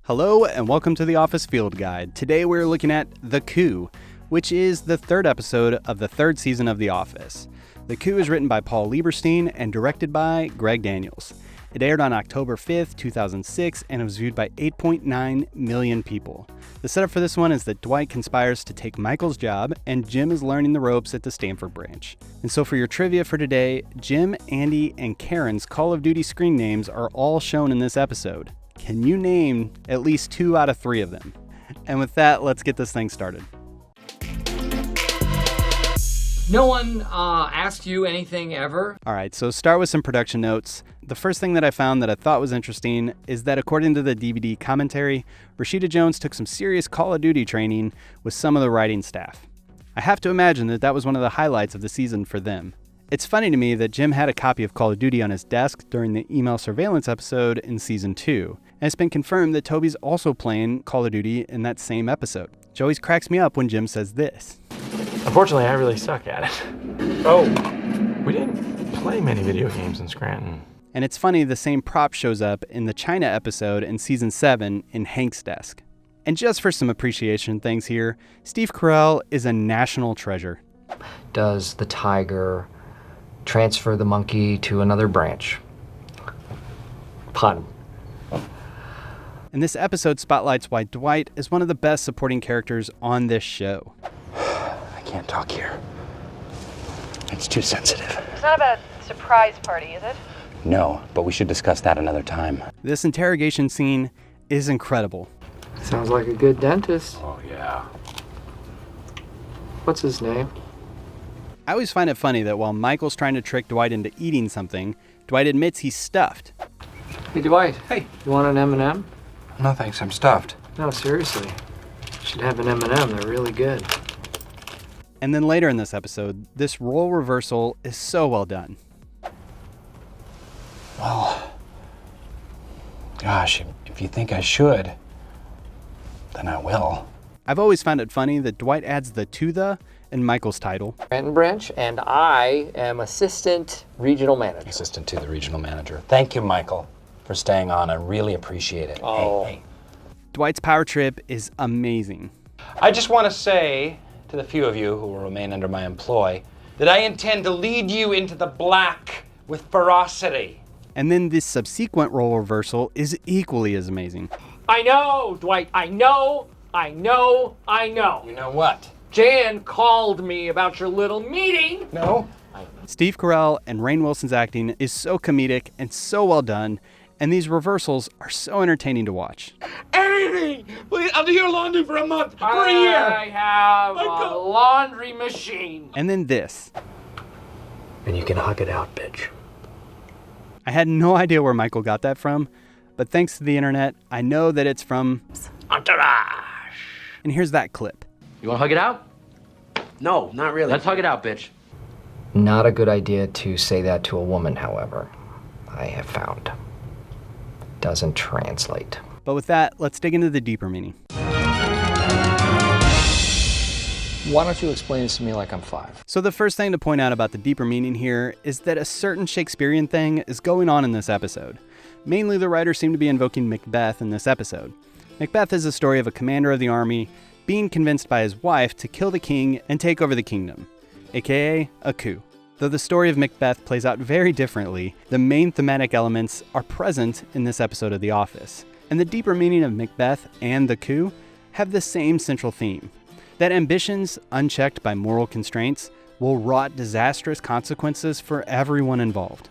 Hello and welcome to the Office Field Guide. Today we're looking at The Coup, which is the third episode of the third season of The Office. The Coup is written by Paul Lieberstein and directed by Greg Daniels. It aired on October 5th, 2006, and it was viewed by 8.9 million people. The setup for this one is that Dwight conspires to take Michael's job, and Jim is learning the ropes at the Stanford branch. And so for your trivia for today, Jim, Andy, and Karen's Call of Duty screen names are all shown in this episode. Can you name at least 2 out of 3 of them? And with that, let's get this thing started. No one asked you anything ever? All right, so start with some production notes. The first thing that I found that I thought was interesting is that according to the DVD commentary, Rashida Jones took some serious Call of Duty training with some of the writing staff. I have to imagine that that was one of the highlights of the season for them. It's funny to me that Jim had a copy of Call of Duty on his desk during the email surveillance episode in season 2, and it's been confirmed that Toby's also playing Call of Duty in that same episode. Which always cracks me up when Jim says this. Unfortunately, I really suck at it. Oh, we didn't play many video games in Scranton. And it's funny, the same prop shows up in the China episode in season 7 in Hank's desk. And just for some appreciation things here, Steve Carell is a national treasure. Does the tiger transfer the monkey to another branch? Pun. And this episode spotlights why Dwight is one of the best supporting characters on this show. I can't talk here. It's too sensitive. It's not about a surprise party, is it? No, but we should discuss that another time. This interrogation scene is incredible. Sounds like a good dentist. Oh, yeah. What's his name? I always find it funny that while Michael's trying to trick Dwight into eating something, Dwight admits he's stuffed. Hey, Dwight. Hey. You want an M&M? No, thanks. I'm stuffed. No, seriously. You should have an M&M. They're really good. And then later in this episode, this role reversal is so well done. Well, gosh, if you think I should, then I will. I've always found it funny that Dwight adds the "to the" in Michael's title. Scranton branch, and I am assistant regional manager. Assistant to the regional manager. Thank you, Michael, for staying on. I really appreciate it. Oh. Hey. Dwight's power trip is amazing. I just want to say to the few of you who will remain under my employ that I intend to lead you into the black with ferocity. And then this subsequent role reversal is equally as amazing. I know, Dwight, I know. You know what? Jan called me about your little meeting. No? Steve Carell and Rainn Wilson's acting is so comedic and so well done, and these reversals are so entertaining to watch. Anything! Please, I'll do your laundry for a month, for a year! I have a laundry machine. And then this. And you can hug it out, bitch. I had no idea where Michael got that from, but thanks to the internet, I know that it's from Entourage. And here's that clip. You want to hug it out? No, not really. Let's hug it out, bitch. Not a good idea to say that to a woman, however, I have found. Doesn't translate. But with that, let's dig into the deeper meaning. Why don't you explain this to me like I'm 5? So the first thing to point out about the deeper meaning here is that a certain Shakespearean thing is going on in this episode. Mainly the writers seem to be invoking Macbeth in this episode. Macbeth is a story of a commander of the army being convinced by his wife to kill the king and take over the kingdom, aka a coup. Though the story of Macbeth plays out very differently, the main thematic elements are present in this episode of The Office. And the deeper meaning of Macbeth and the coup have the same central theme. That ambitions, unchecked by moral constraints, will wrought disastrous consequences for everyone involved.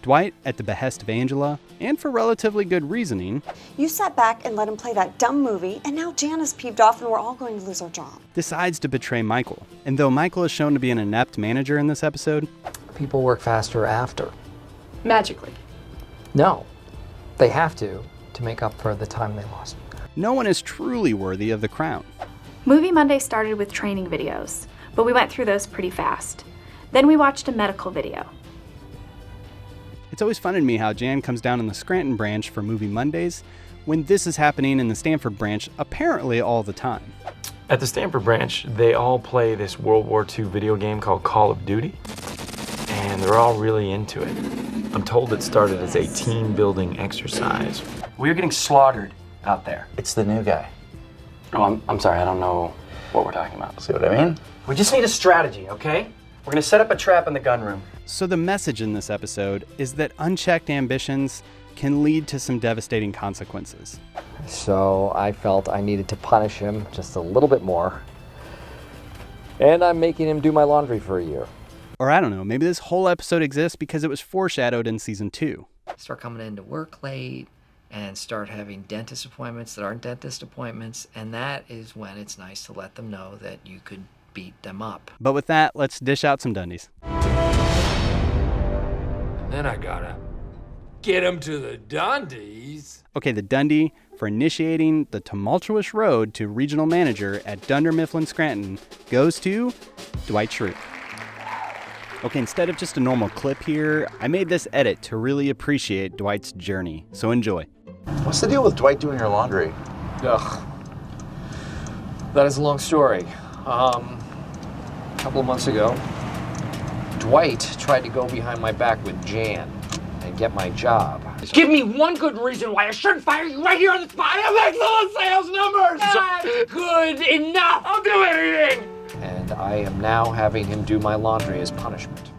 Dwight, at the behest of Angela, and for relatively good reasoning, You sat back and let him play that dumb movie, and now Jan is peeved off and we're all going to lose our job. decides to betray Michael. And though Michael is shown to be an inept manager in this episode, People work faster after. Magically. No, they have to make up for the time they lost. no one is truly worthy of the crown. Movie Monday started with training videos, but we went through those pretty fast. Then we watched a medical video. It's always fun to me how Jan comes down in the Scranton branch for Movie Mondays, when this is happening in the Stanford branch apparently all the time. At the Stanford branch, they all play this World War II video game called Call of Duty, and they're all really into it. I'm told it started as a team-building exercise. We are getting slaughtered out there. It's the new guy. Oh, I'm sorry, I don't know what we're talking about. See what I mean? We just need a strategy, okay? We're gonna set up a trap in the gun room. So the message in this episode is that unchecked ambitions can lead to some devastating consequences. So I felt I needed to punish him just a little bit more. And I'm making him do my laundry for a year. Or I don't know, maybe this whole episode exists because it was foreshadowed in season 2. Start coming into work late and start having dentist appointments that aren't dentist appointments. And that is when it's nice to let them know that you could beat them up. But with that, let's dish out some Dundies. And then I gotta get him to the Dundies. Okay, the Dundie for initiating the tumultuous road to regional manager at Dunder Mifflin Scranton goes to Dwight Schrute. Okay, instead of just a normal clip here, I made this edit to really appreciate Dwight's journey, so enjoy. What's the deal with Dwight doing your laundry? Ugh. That is a long story. A couple of months ago, Dwight tried to go behind my back with Jan and get my job. Give me one good reason why I shouldn't fire you right here on the spot. I have excellent sales numbers. Not good enough. I'll do anything. And I am now having him do my laundry as punishment.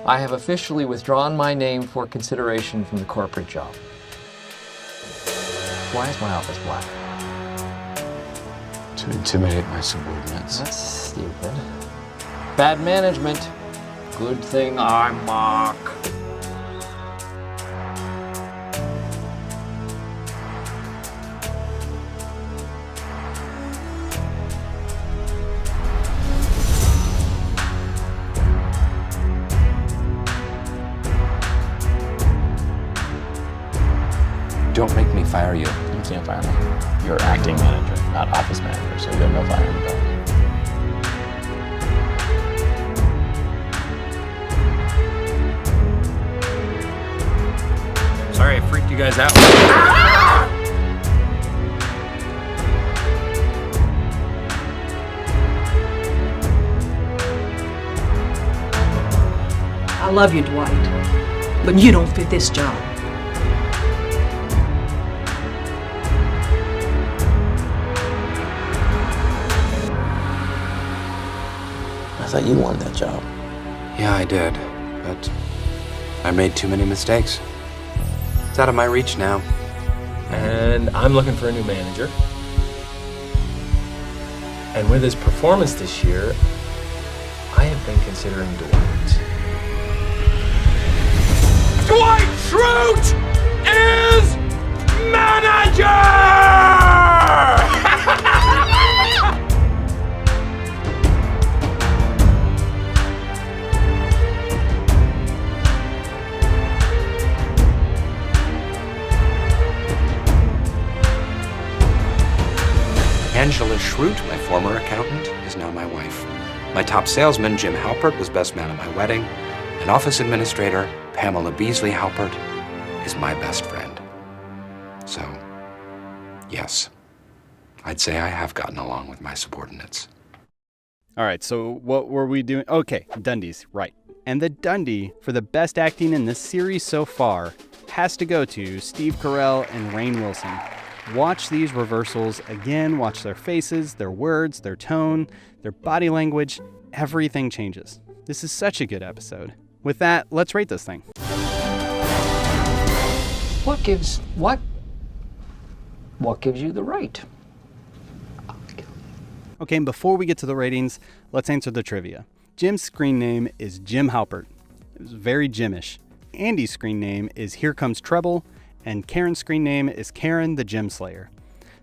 I have officially withdrawn my name for consideration from the corporate job. Why is my office black? To intimidate my subordinates. That's stupid. Bad management. Good thing I'm Mark. Don't make me fire you. You can't fire me. You're acting manager, not office manager, so you have no firing ability. Sorry, I freaked you guys out. I love you, Dwight, but you don't fit this job. I thought you wanted that job. Yeah, I did, but I made too many mistakes. It's out of my reach now. And I'm looking for a new manager. And with his performance this year, I have been considering Dwight. Dwight Schrute is manager! Angela Schrute, my former accountant, is now my wife. My top salesman, Jim Halpert, was best man at my wedding. And office administrator, Pamela Beasley Halpert, is my best friend. So, yes, I'd say I have gotten along with my subordinates. All right, so what were we doing? Okay, Dundies, right. And the Dundie for the best acting in this series so far has to go to Steve Carell and Rainn Wilson. Watch these reversals again, watch their faces, their words, their tone, their body language, everything changes. This is such a good episode. With that, let's rate this thing. What gives you the right? Okay, and before we get to the ratings, let's answer the trivia. Jim's screen name is Jim Halpert. It was very Jimish. Andy's screen name is Here Comes Trouble, and Karen's screen name is Karen the Gym Slayer.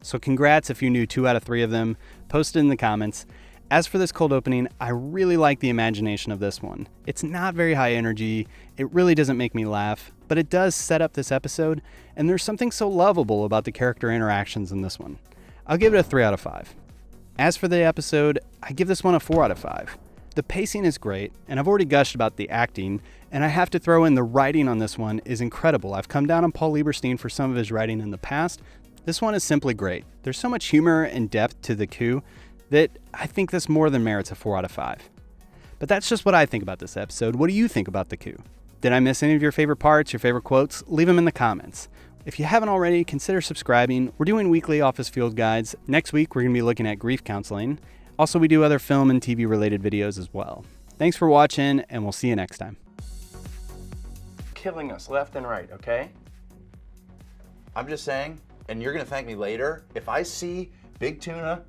So congrats if you knew 2 out of 3 of them. Post it in the comments. As for this cold opening, I really like the imagination of this one. It's not very high energy, it really doesn't make me laugh, but it does set up this episode, and there's something so lovable about the character interactions in this one. I'll give it a 3 out of 5. As for the episode, I give this one a 4 out of 5. The pacing is great, and I've already gushed about the acting, and I have to throw in the writing on this one is incredible. I've come down on Paul Lieberstein for some of his writing in the past. This one is simply great. There's so much humor and depth to the Coup that I think this more than merits a 4 out of 5. But that's just what I think about this episode. What do you think about the coup? Did I miss any of your favorite parts, your favorite quotes? Leave them in the comments. If you haven't already, consider subscribing. We're doing weekly office field guides. Next week, we're going to be looking at grief counseling. Also, we do other film and TV related videos as well. Thanks for watching, and we'll see you next time. Killing us left and right, okay? I'm just saying, and you're gonna thank me later, if I see big tuna